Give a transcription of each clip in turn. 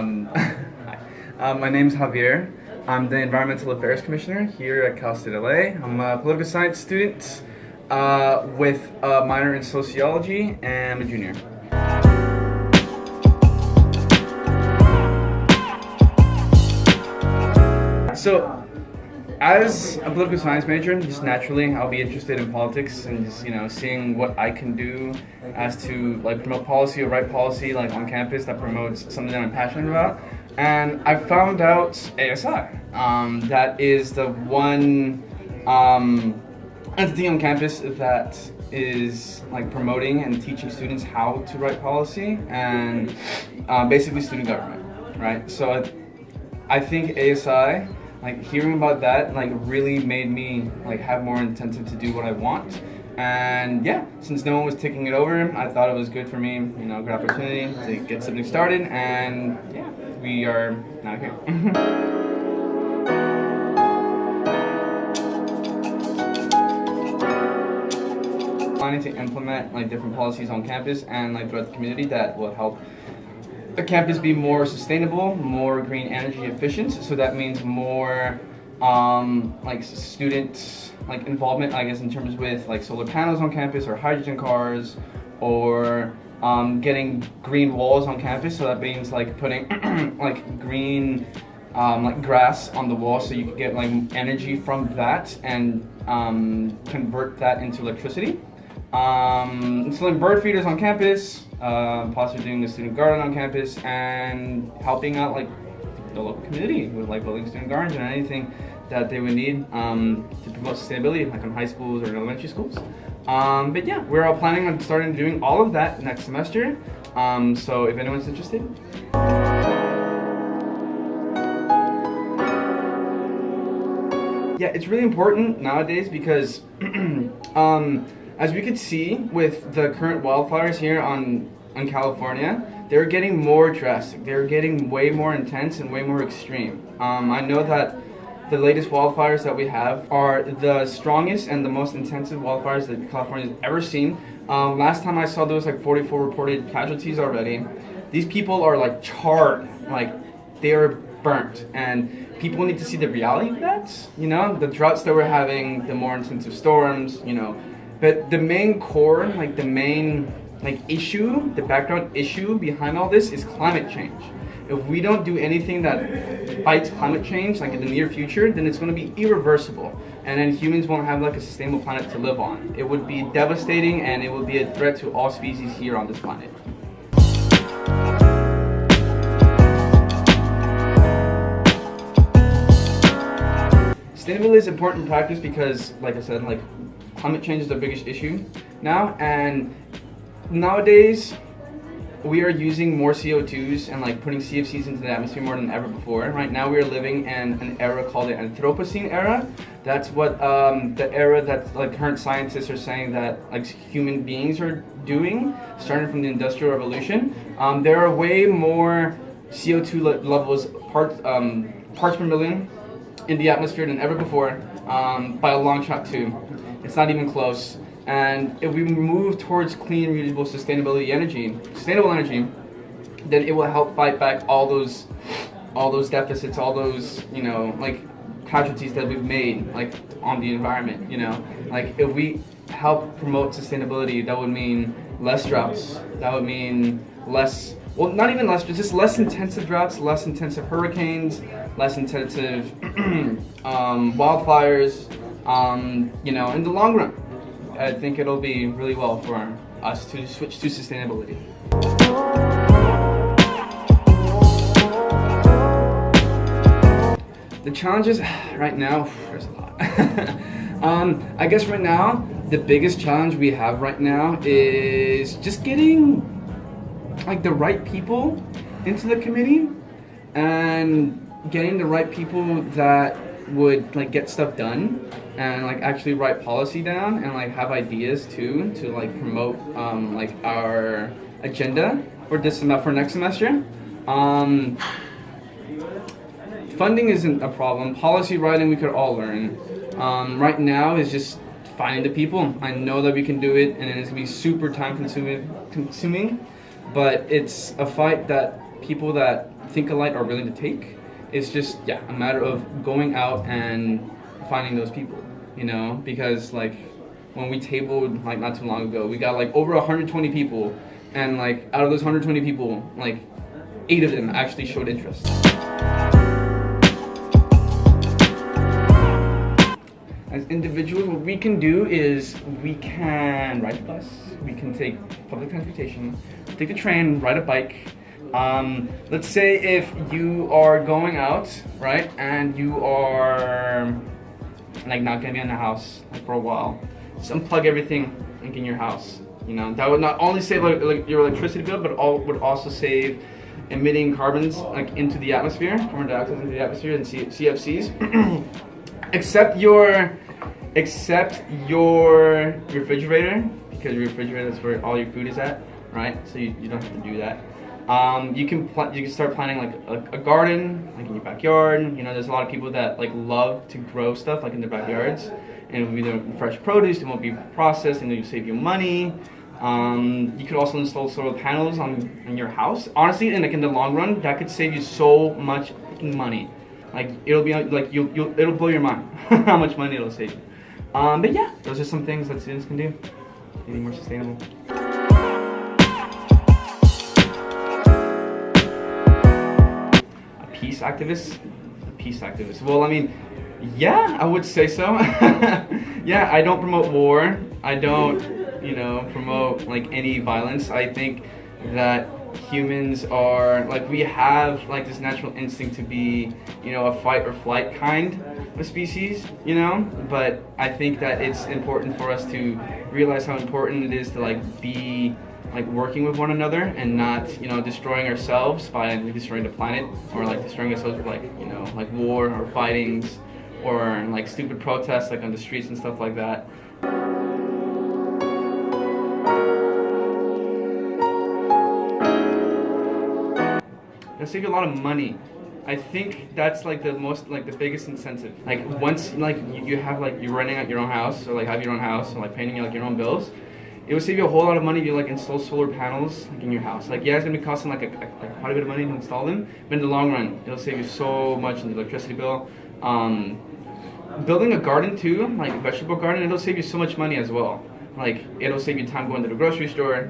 Hi. My name's Javier. I'm the Environmental Affairs Commissioner here at Cal State LA. I'm a political science student with a minor in sociology, and I'm a junior. So, as a political science major, just naturally, I'll be interested in politics and just seeing what I can do as to promote policy or write policy on campus that promotes something that I'm passionate about. And I found out ASI. That is the one entity on campus that is promoting and teaching students how to write policy and basically student government, right? So I think ASI. Hearing about that really made me have more incentive to do what I want. And yeah, since no one was taking it over, I thought it was good for me, good opportunity to get something started, and yeah, we are now here. Planning to implement different policies on campus and throughout the community that will help the campus be more sustainable, more green energy efficient. So that means more student involvement, I guess, in terms with solar panels on campus or hydrogen cars, or getting green walls on campus. So that means putting green grass on the wall, so you can get energy from that and convert that into electricity. Installing bird feeders on campus, possibly doing a student garden on campus, and helping out the local community with building student gardens and anything that they would need to promote sustainability, in high schools or in elementary schools. But yeah, we're all planning on starting doing all of that next semester. So if anyone's interested. Yeah, it's really important nowadays because as we could see with the current wildfires here on California, they're getting more drastic. They're getting way more intense and way more extreme. I know that the latest wildfires that we have are the strongest and the most intensive wildfires that California has ever seen. Last time I saw, there was 44 reported casualties already. These people are charred, they are burnt, and people need to see the reality of that. The droughts that we're having, the more intensive storms, But the main core, the main issue, the background issue behind all this is climate change. If we don't do anything that fights climate change in the near future, then it's going to be irreversible, and then humans won't have a sustainable planet to live on. It would be devastating, and it would be a threat to all species here on this planet. Sustainability is important practice because, like I said, climate change is the biggest issue now, and nowadays we are using more CO2s and putting CFCs into the atmosphere more than ever before. Right now we are living in an era called the Anthropocene era. That's what the era that current scientists are saying that human beings are doing, starting from the Industrial Revolution. There are way more CO2 levels, parts per million in the atmosphere than ever before, by a long shot too. It's not even close. And if we move towards clean, reusable, sustainable energy, then it will help fight back all those deficits, all those casualties that we've made on the environment. If we help promote sustainability, that would mean less droughts. That would mean less. Well, not even less, just less intensive droughts, less intensive hurricanes, less intensive wildfires. In the long run, I think it'll be really well for us to switch to sustainability. The challenges right now, there's a lot. I guess right now, the biggest challenge we have right now is just getting the right people into the committee, and getting the right people that would get stuff done and actually write policy down and have ideas too to promote our agenda for next semester. Funding isn't a problem. Policy writing we could all learn. Right now is just finding the people. I know that we can do it, and it's gonna be super time consuming, but it's a fight that people that think alike are willing to take. It's just a matter of going out and finding those people, you know, because like when we tabled like not too long ago, we got like over 120 people, and like out of those 120 people, like 8 of them actually showed interest. As individuals, what we can do is we can ride the bus, we can take public transportation, take the train, ride a bike. Let's say if you are going out, right, and you are like not gonna be in the house like for a while, just unplug everything like in your house. You know, that would not only save like your electricity bill, but would also save emitting carbons like into the atmosphere, carbon dioxide into the atmosphere, and CFCs. Except your refrigerator, because your refrigerator is where all your food is at, right? So you don't have to do that. You can start planting like a garden, like in your backyard. You know, there's a lot of people that like love to grow stuff like in their backyards, and it will be the fresh produce. It won't be processed, and it'll save you money. You could also install solar panels on your house. Honestly, and like in the long run, that could save you so much freaking money. Like it'll be like it'll blow your mind how much money it'll save you. But yeah, those are some things that students can do to be more sustainable. A peace activist. Well, I mean, yeah, I would say so. Yeah, I don't promote war. I don't, promote like any violence. I think that humans are like, we have like this natural instinct to be, a fight or flight kind of species, but I think that it's important for us to realize how important it is to like be like working with one another and not, destroying ourselves by destroying the planet, or like destroying ourselves with like war or fightings or like stupid protests like on the streets and stuff like that. It'll save you a lot of money. I think that's like the biggest incentive. Like once like you have like you're renting out your own house, or like have your own house, or like paying like your own bills, it would save you a whole lot of money if you like install solar panels like in your house. Like yeah, it's gonna be costing like quite a bit of money to install them, but in the long run, it'll save you so much in the electricity bill. Building a garden too, like a vegetable garden, it'll save you so much money as well. Like it'll save you time going to the grocery store,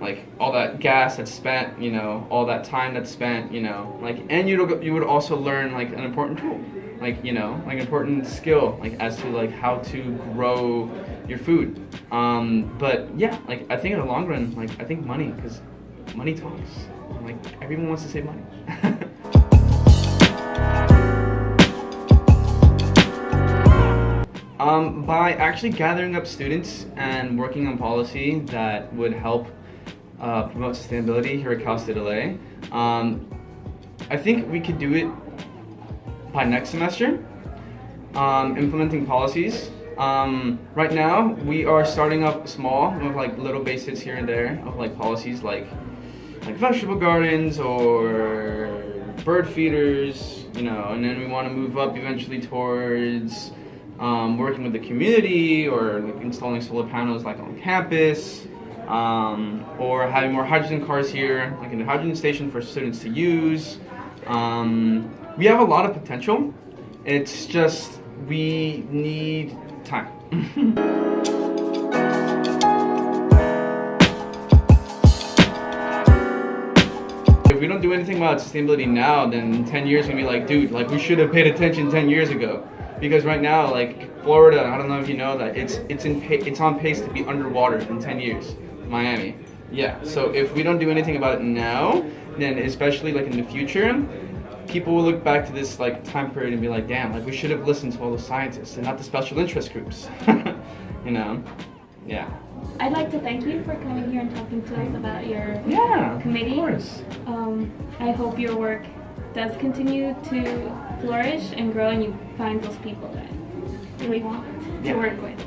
like all that gas that's spent, all that time that's spent, like, and you would also learn like an important tool, like like an important skill, like as to like how to grow your food. But yeah, like I think in the long run, like I think money, because money talks. Like everyone wants to save money. By actually gathering up students and working on policy that would help promote sustainability here at Cal State LA. I think we could do it by next semester, implementing policies. Right now, we are starting up small with like little basics here and there of like policies like vegetable gardens or bird feeders, and then we want to move up eventually towards working with the community, or like installing solar panels like on campus, or having more hydrogen cars here, like in the hydrogen station for students to use. We have a lot of potential. It's just we need time. If we don't do anything about sustainability now, then in 10 years we're gonna be like, dude, like we should have paid attention 10 years ago. Because right now, like Florida, I don't know if you know that it's on pace to be underwater in 10 years. Miami, yeah. So if we don't do anything about it now, then especially like in the future, people will look back to this like time period and be like, damn, like we should have listened to all the scientists and not the special interest groups. Yeah. I'd like to thank you for coming here and talking to us about your committee. Of course. I hope your work does continue to flourish and grow, and you find those people that you really want to work with.